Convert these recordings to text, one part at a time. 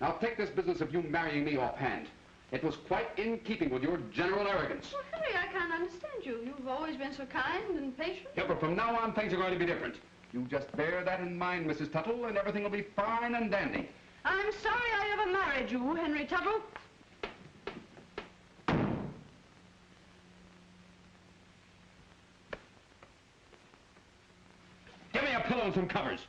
Now take this business of you marrying me offhand. It was quite in keeping with your general arrogance. Well, Henry, I can't understand you. You've always been so kind and patient. Yeah, but from now on, things are going to be different. You just bear that in mind, Mrs. Tuttle, and everything will be fine and dandy. I'm sorry I ever married you, Henry Tuttle. Give me a pillow and some covers.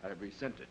I've resent it.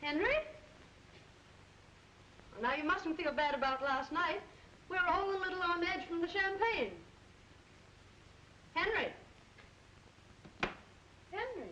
Henry? Well, now, you mustn't feel bad about last night. We're all a little on edge from the champagne. Henry? Henry?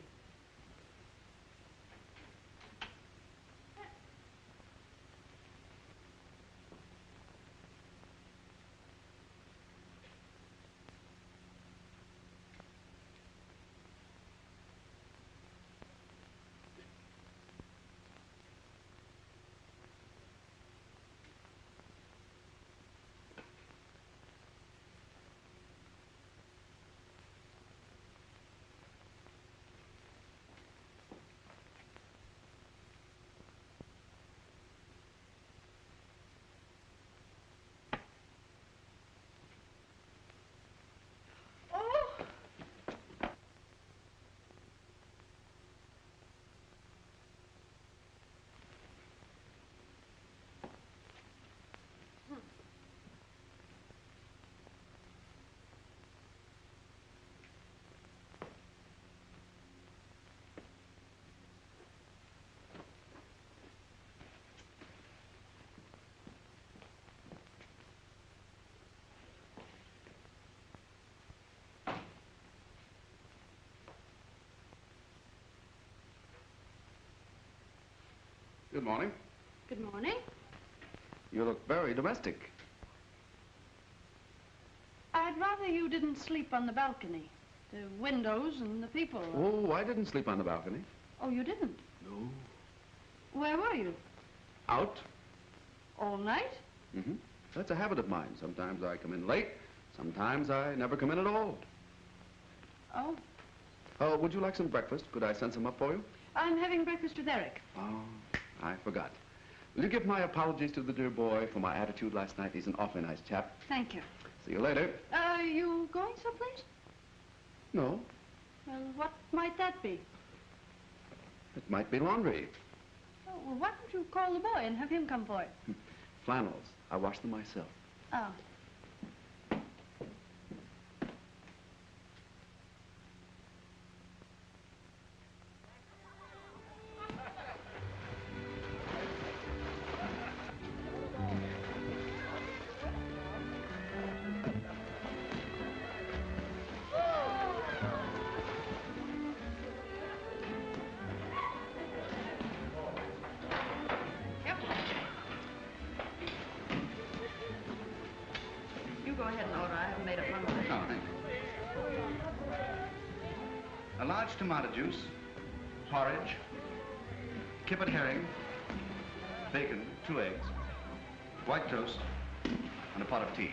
Good morning. Good morning. You look very domestic. I'd rather you didn't sleep on the balcony. The windows and the people. Oh, I didn't sleep on the balcony. Oh, you didn't? No. Where were you? Out. All night? Mm-hmm. That's a habit of mine. Sometimes I come in late. Sometimes I never come in at all. Oh. Would you like some breakfast? Could I send some up for you? I'm having breakfast with Eric. Oh, I forgot. Will you give my apologies to the dear boy for my attitude last night? He's an awfully nice chap. Thank you. See you later. Are you going someplace? No. Well, what might that be? It might be laundry. Oh, well, why don't you call the boy and have him come for it? Flannels. I wash them myself. Oh. Go ahead and order. I haven't made up my mind. Oh, thank you. A large tomato juice, porridge, kippered herring, bacon, 2 eggs, White toast and a pot of tea.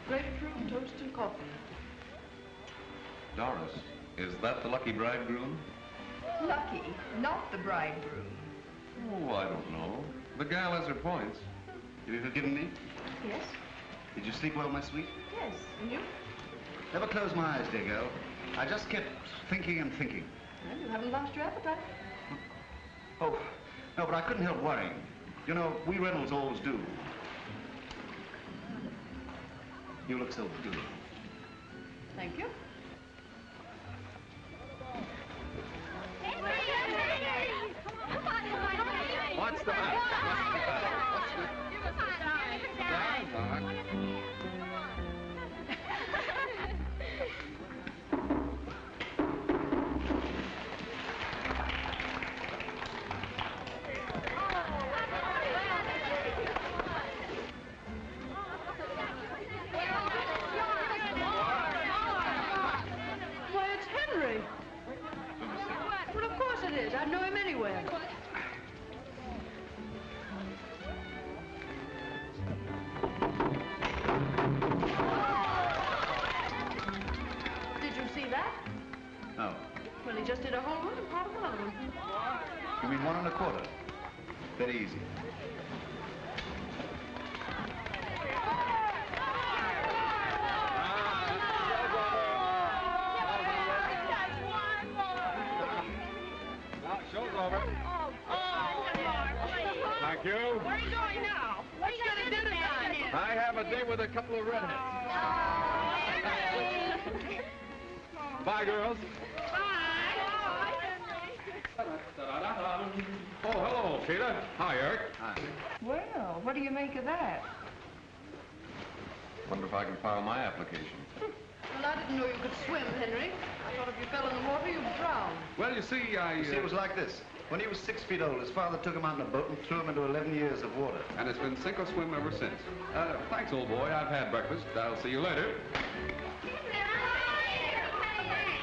Grapefruit, toast, and coffee. Doris, is that the lucky bridegroom? Lucky, not the bridegroom. Oh, I don't know. The gal has her points. Have you forgiven me? Yes? Did you sleep well, my sweet? Yes. And you? Never close my eyes, dear girl. I just kept thinking and thinking. Well, you haven't lost your appetite. Oh, no, but I couldn't help worrying. You know, we Reynolds always do. You look so beautiful. Thank you. What's the matter? Why, it's Henry. Well, of course it is. I'd know him anywhere. Did you see that? No. Well, he just did a whole one and part of another one. You mean 1 1/4? Very easy. Show's over. Thank you. Where are you going now? What are you going to do tonight? I have a date with a couple of redheads. Bye, girls. Oh, hello, Sheila. Hi, Eric. Hi. Well, what do you make of that? Wonder if I can file my application. Well, I didn't know you could swim, Henry. I thought if you fell in the water, you'd drown. Well, you see, You see, it was like this. When he was 6 feet old, his father took him out in a boat and threw him into 11 years of water. And it's been sink or swim ever since. Thanks, old boy. I've had breakfast. I'll see you later.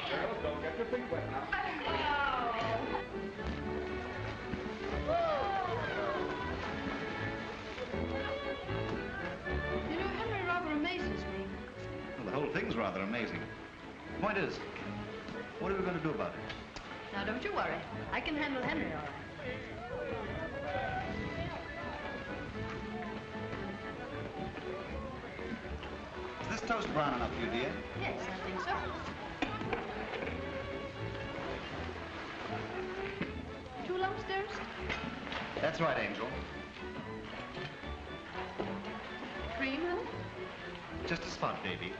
Girls, don't get your feet wet now. You know, Henry rather amazes me. Well, the whole thing's rather amazing. Point is, what are we going to do about it? Now, don't you worry. I can handle Henry all right. Is this toast brown enough for you, dear? Yes, I think so. 2 lumps, dearest? That's right, Angel. Cream, honey? Just a spot, baby.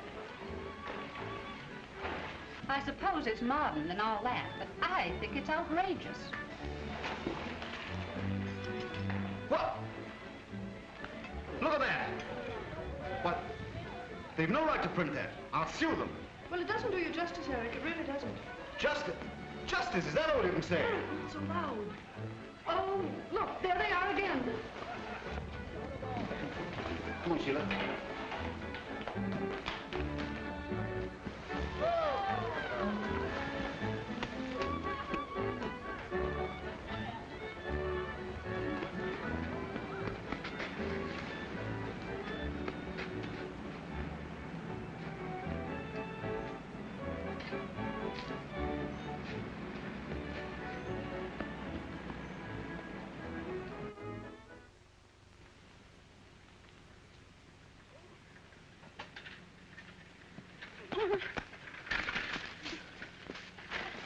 I suppose it's modern and all that, but I think it's outrageous. What? Look at that! What? They've no right to print that. I'll sue them. Well, it doesn't do you justice, Eric. It really doesn't. Justice? Justice, is that all you can say? Not so loud. Oh, look, there they are again. Come on, Sheila.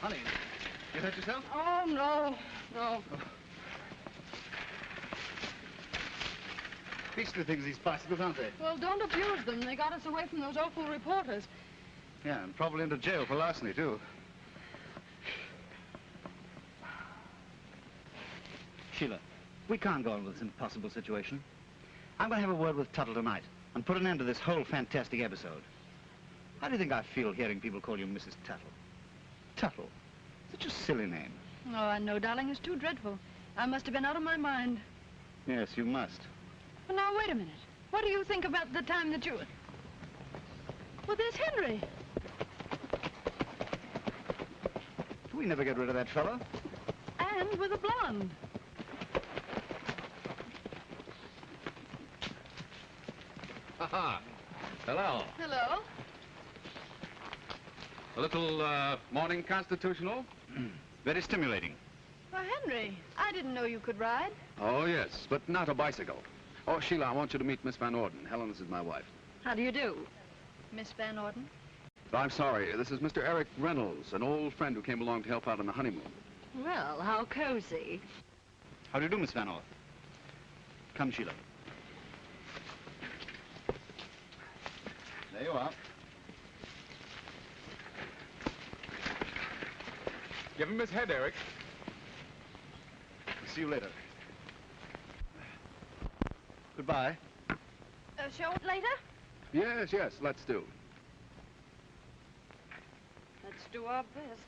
Honey, you hurt yourself? Oh, no, no. Beastly things, these bicycles, aren't they? Well, don't abuse them. They got us away from those awful reporters. Yeah, and probably into jail for larceny, too. Sheila, we can't go on with this impossible situation. I'm going to have a word with Tuttle tonight and put an end to this whole fantastic episode. How do you think I feel hearing people call you Mrs. Tuttle? Tuttle? Such a silly name. Oh, I know, darling. It's too dreadful. I must have been out of my mind. Yes, you must. Well, now, wait a minute. What do you think about the time that you... Well, there's Henry. We never get rid of that fellow. And with a blonde. Hello. Hello. A little morning constitutional? Very stimulating. Well, Henry, I didn't know you could ride. Oh, yes, but not a bicycle. Oh, Sheila, I want you to meet Miss Van Orden. Helen, this is my wife. How do you do? Miss Van Orden? I'm sorry, this is Mr. Eric Reynolds, an old friend who came along to help out on the honeymoon. Well, how cozy. How do you do, Miss Van Orden? Come, Sheila. There you are. Give him his head, Eric. See you later. Goodbye. Show it later? Yes, yes, let's do. Let's do our best.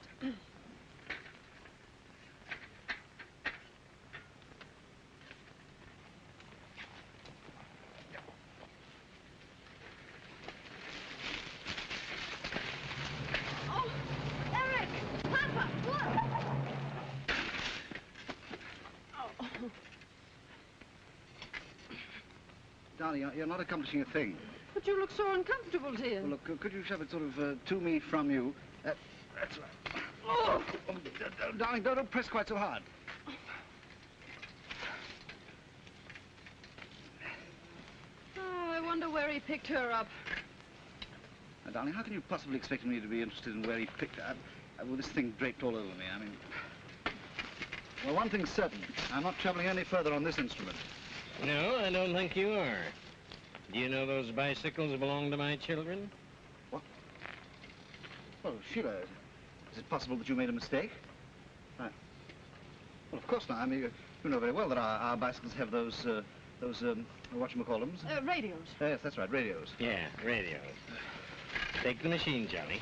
Oh, Eric! Papa, look! Oh. Darling, you're not accomplishing a thing. But you look so uncomfortable, dear. Well, look, could you shove it sort of to me from you? That's right. Oh, darling, don't press quite so hard. Oh, I wonder where he picked her up. Now, darling, how can you possibly expect me to be interested in where he picked her up? With this thing draped all over me, I mean... Well, one thing's certain. I'm not traveling any further on this instrument. No, I don't think you are. Do you know those bicycles belong to my children? What? Oh, Sheila, is it possible that you made a mistake? Well, of course not. I mean, you know very well that our bicycles have those whatchamacallums? Radios. Yes, that's right, radios. Yeah, radios. Take the machine, Johnny.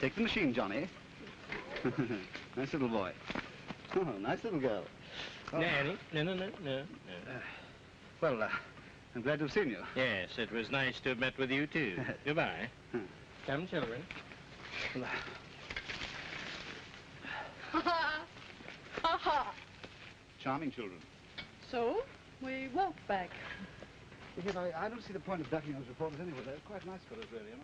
Take the machine, Johnny. Nice little boy. Oh, nice little girl. Oh. Daddy, no. Well, I'm glad to have seen you. Yes, it was nice to have met with you, too. Goodbye. Come, children. Ha ha! Charming children. So, we walked back. Yet I don't see the point of ducking those reporters anyway. They're quite nice fellows, really. You know?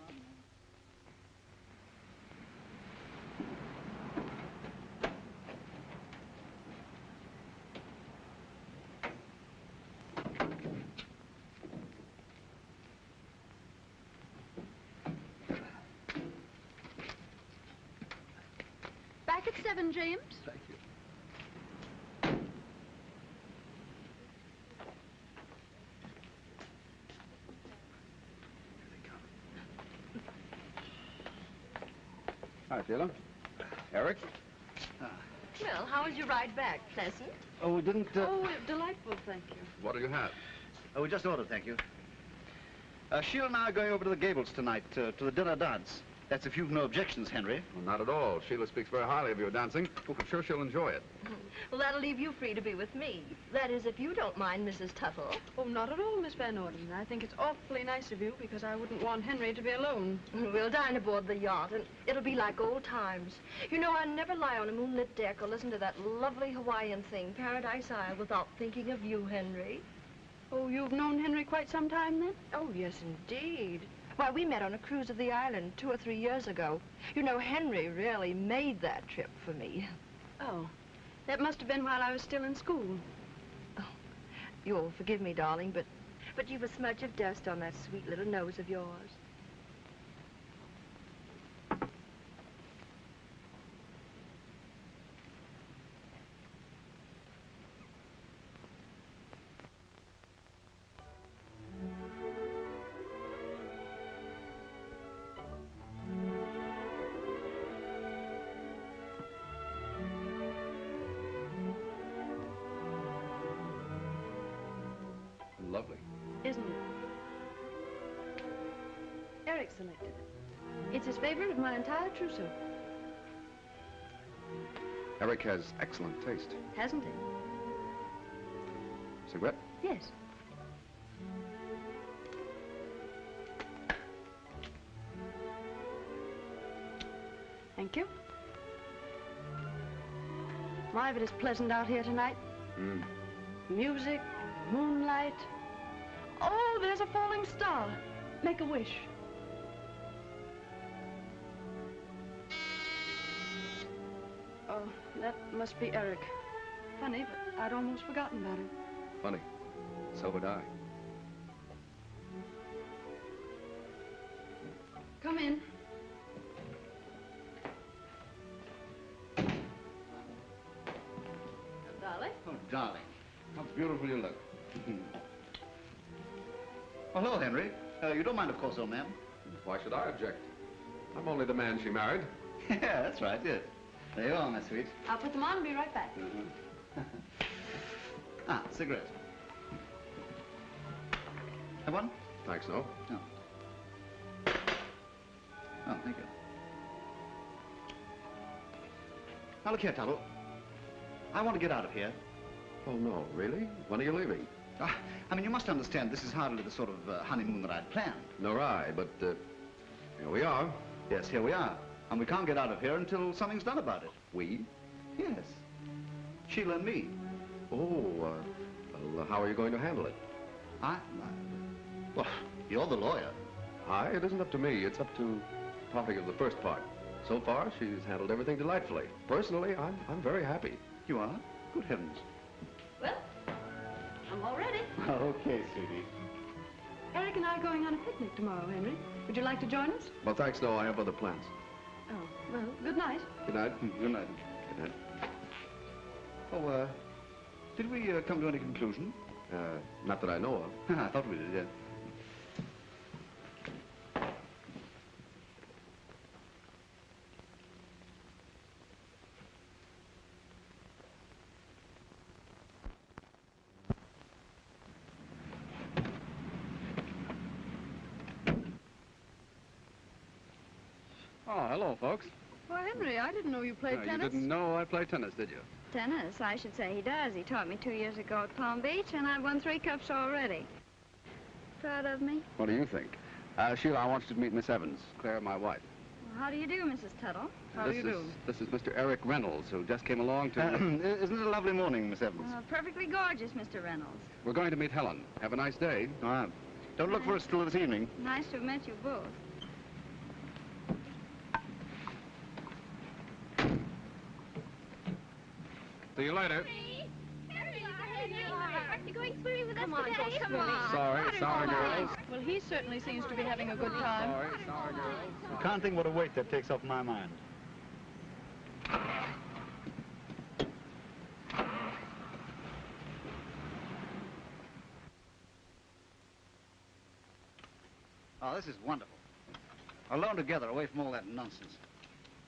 Back at 7, James. Thank you. Hi, Sheila. Eric? Well, how was your ride back? Pleasant? Oh, we didn't... Delightful, thank you. What do you have? Oh, we just ordered, thank you. Sheila and I are going over to the Gables tonight, to the dinner dance. That's if you've no objections, Henry. Well, not at all. Sheila speaks very highly of your dancing. Oh, I'm sure she'll enjoy it. Well, that'll leave you free to be with me. That is, if you don't mind, Mrs. Tuttle. Oh, not at all, Miss Van Orden. I think it's awfully nice of you because I wouldn't want Henry to be alone. We'll dine aboard the yacht, and it'll be like old times. You know, I never lie on a moonlit deck or listen to that lovely Hawaiian thing, Paradise Isle, without thinking of you, Henry. Oh, you've known Henry quite some time, then? Oh, yes, indeed. Why, we met on a cruise of the island 2 or 3 years ago. You know, Henry really made that trip for me. Oh, that must have been while I was still in school. Oh, you'll forgive me, darling, but you've a smudge of dust on that sweet little nose of yours. Lovely. Isn't it? Eric selected it. It's his favorite of my entire trousseau. Eric has excellent taste. Hasn't he? Cigarette? Yes. Thank you. My, but it's pleasant out here tonight. Mm. Music, moonlight. Oh, there's a falling star. Make a wish. Oh, that must be Eric. Funny, but I'd almost forgotten about him. Funny. So would I. Come in. Dolly? Oh, darling. How beautiful you look. Oh, hello, Henry. You don't mind, of course, old man. Why should I object? I'm only the man she married. Yeah, that's right, yes. There you are, my sweet. I'll put them on and be right back. Ah, cigarette. Have one? Thanks, no. No. Oh, thank you. Now, look here, Tuttle. I want to get out of here. Oh, no, really? When are you leaving? I mean, you must understand this is hardly the sort of honeymoon that I'd planned. Nor I, but here we are. Yes, here we are. And we can't get out of here until something's done about it. We? Yes. Sheila and me. Oh, well, how are you going to handle it? Well, you're the lawyer. It isn't up to me. It's up to parting of the first part. So far, she's handled everything delightfully. Personally, I'm very happy. You are? Good heavens. Well, I'm all ready. Okay, sweetie. Eric and I are going on a picnic tomorrow, Henry. Would you like to join us? Well, thanks, no. I have other plans. Oh, well, good night. Good night. Good night. Good night. Oh, did we come to any conclusion? Not that I know of. I thought we did, yeah. Oh, hello, folks. Well, Henry, I didn't know you played You tennis. didn't know I play tennis, did you? Tennis, I should say he does. He taught me 2 years ago at Palm Beach, and I've won 3 cups already. Proud of me? What do you think? Sheila, I want you to meet Miss Evans, Claire, my wife. Well, how do you do, Mrs. Tuttle? This is Mr. Eric Reynolds, who just came along to... Isn't it a lovely morning, Miss Evans? Perfectly gorgeous, Mr. Reynolds. We're going to meet Helen. Have a nice day. Don't look for us till this evening. Nice to have met you both. See you later. Aren't you going swimming with us today? Come on. Sorry, girls. Well, he certainly seems to be having a good time. Sorry, girls. You can't think what a weight that takes off my mind. Oh, this is wonderful. Alone together, away from all that nonsense.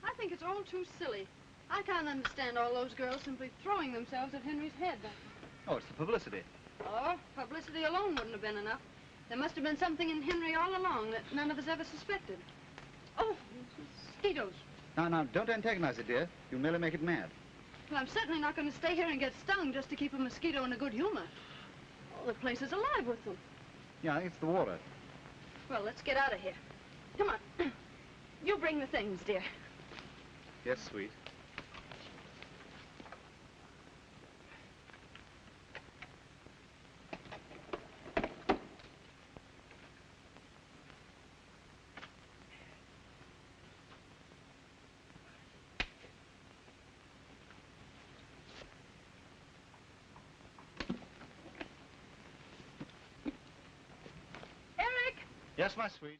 I think it's all too silly. I can't understand all those girls simply throwing themselves at Henry's head. Oh, it's the publicity. Oh, publicity alone wouldn't have been enough. There must have been something in Henry all along that none of us ever suspected. Oh, mosquitoes. Now, don't antagonize it, dear. You'll merely make it mad. Well, I'm certainly not going to stay here and get stung just to keep a mosquito in a good humor. Oh, the place is alive with them. Yeah, I think it's the water. Well, let's get out of here. Come on. You bring the things, dear. Yes, sweet. Eric! Yes, my sweet.